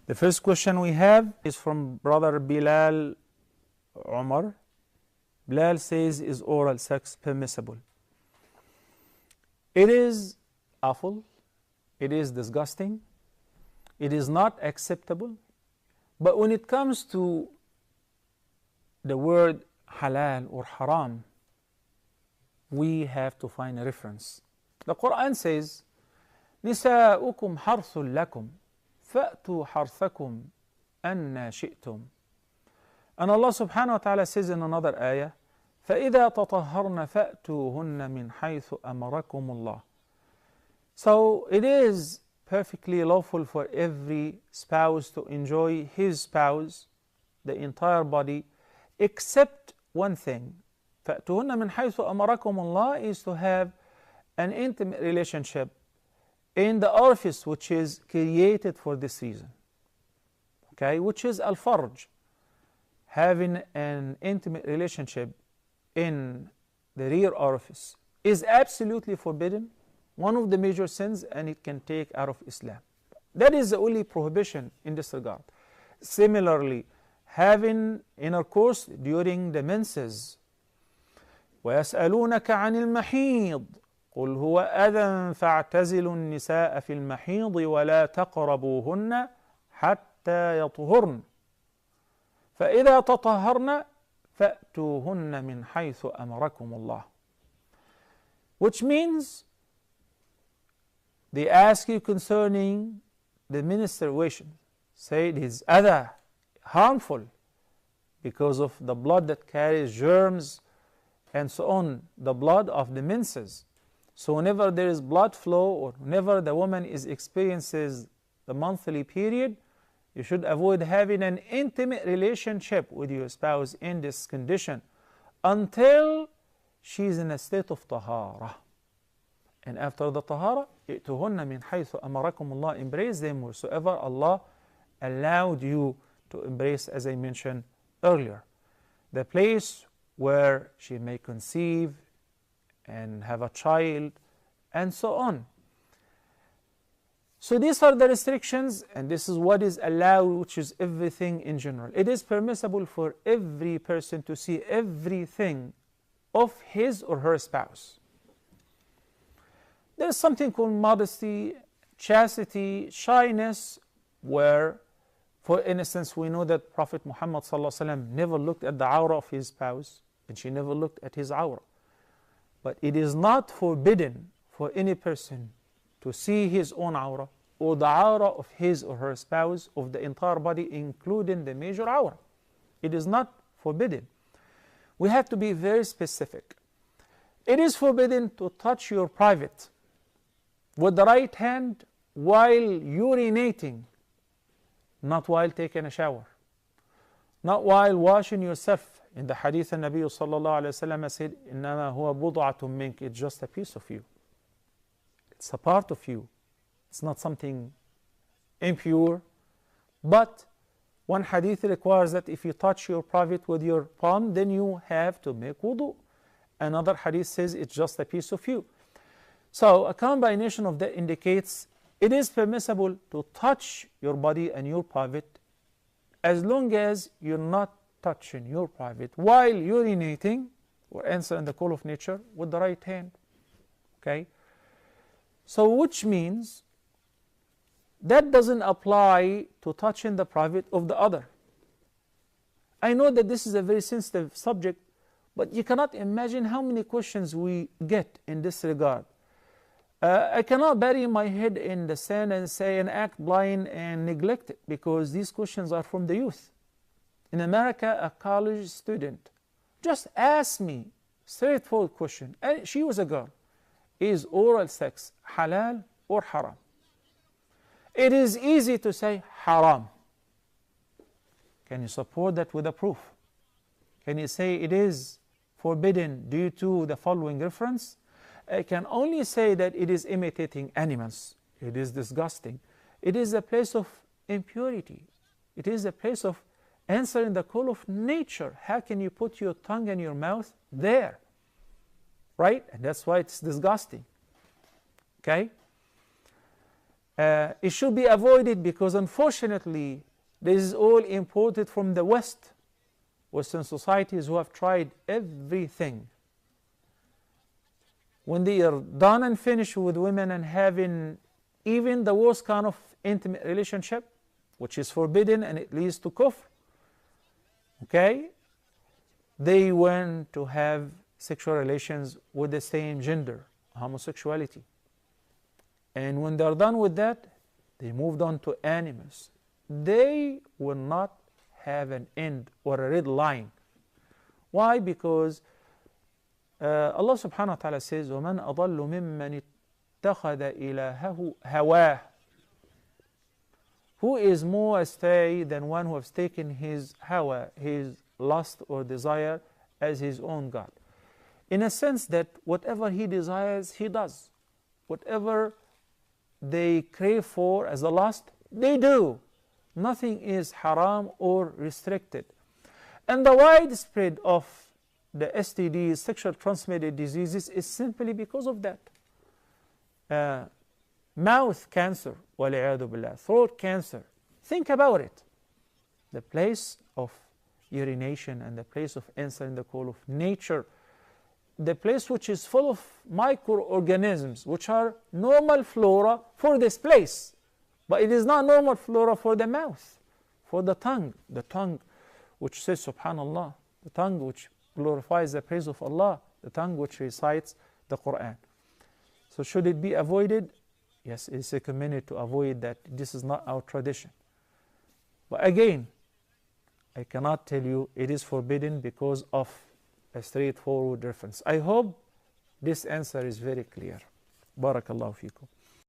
The first question we have is from brother Bilal Omar. Bilal says, is oral sex permissible? It is awful, it is disgusting, it is not acceptable, but when it comes to the word halal or haram, we have to find a reference. The Quran says, نساؤكم حرث لكم فأتوا حرثكم أن شئتم. And Allah subhanahu wa ta'ala says in another ayah, فإذا تطهرن فأتوهن من حيث أمركم الله. So it is perfectly lawful for every spouse to enjoy his spouse, the entire body, except one thing. فأتوهن من حيث أمركم الله is to have an intimate relationship in the orifice which is created for this reason, okay, which is al-farj. Having an intimate relationship in the rear orifice is absolutely forbidden, one of the major sins, and it can take out of Islam. That is the only prohibition in this regard. Similarly, having intercourse during the menses. وَيَسْأَلُونَكَ عَنِ الْمَحِيضِ قُلْ هُوَ أَذًى فَاعْتَزِلُوا النِّسَاءَ فِي الْمَحِيضِ وَلَا تَقْرَبُوهُنَّ حَتَّى يَطْهُرْنَ فإذا تطهرن فأتوهن من حيث أمركم الله. Which means they ask you concerning the menstruation. Say it is adha, harmful, because of the blood that carries germs and so on, the blood of the menses. So whenever there is blood flow or whenever the woman experiences the monthly period, you should avoid having an intimate relationship with your spouse in this condition until she is in a state of tahara. And after the tahara, ائتوهن من حيث أمركم الله, embrace them wheresoever Allah allowed you to embrace, as I mentioned earlier. The place where she may conceive and have a child and so on. So these are the restrictions, and this is what is allowed, which is everything in general. It is permissible for every person to see everything of his or her spouse. There is something called modesty, chastity, shyness, where, for instance, we know that Prophet Muhammad ﷺ never looked at the awrah of his spouse, and she never looked at his awrah. But it is not forbidden for any person to see his own awrah or the awrah of his or her spouse, of the entire body, including the major awrah. It is not forbidden. We have to be very specific. It is forbidden to touch your private with the right hand while urinating, not while taking a shower, not while washing yourself. In the hadith, the Nabi sallallahu alayhi wa sallam said, إِنَّمَا هُوَ بُضْعَةٌ مِّنْكَ. It's just a piece of you. It's a part of you. It's not something impure. But one hadith requires that if you touch your private with your palm, then you have to make wudu. Another hadith says it's just a piece of you. So a combination of that indicates it is permissible to touch your body and your private as long as you're not touching your private while urinating or answering the call of nature with the right hand. Okay? So which means that doesn't apply to touching the private of the other. I know that this is a very sensitive subject, but you cannot imagine how many questions we get in this regard. I cannot bury my head in the sand and say and act blind and neglect it, because these questions are from the youth. In America, a college student just asked me straightforward question, and she was a girl. Is oral sex halal or haram? It is easy to say haram. Can you support that with a proof? Can you say it is forbidden due to the following reference? I can only say that it is imitating animals. It is disgusting. It is a place of impurity. It is a place of answering the call of nature. How can you put your tongue and your mouth there? Right? And that's why it's disgusting. Okay? It should be avoided because unfortunately this is all imported from the West, Western societies who have tried everything. When they are done and finished with women and having even the worst kind of intimate relationship, which is forbidden and it leads to kufr, okay, they went to have sexual relations with the same gender, homosexuality. And when they're done with that, they moved on to animals. They will not have an end or a red line. Why? Because Allah subhanahu wa ta'ala says, وَمَنْ أَضَلُّ مِمَّنِ اتَّخَذَ إِلَهَهُ هَوَاهُ. Who is more astray than one who has taken his hawa, his lust or desire, as his own God? In a sense that whatever he desires, he does. Whatever they crave for as a lust, they do. Nothing is haram or restricted. And the widespread of the STDs, sexual transmitted diseases, is simply because of that. Mouth cancer, وَالْعِيَاذُ بِاللَّهِ, throat cancer. Think about it. The place of urination and the place of answering the call of nature, the place which is full of microorganisms, which are normal flora for this place. But it is not normal flora for the mouth, for the tongue which says Subhanallah, the tongue which glorifies the praise of Allah, the tongue which recites the Quran. So should it be avoided? Yes, it is recommended to avoid that. This is not our tradition. But again, I cannot tell you it is forbidden because of a straightforward reference. I hope this answer is very clear. Barakallahu feekum.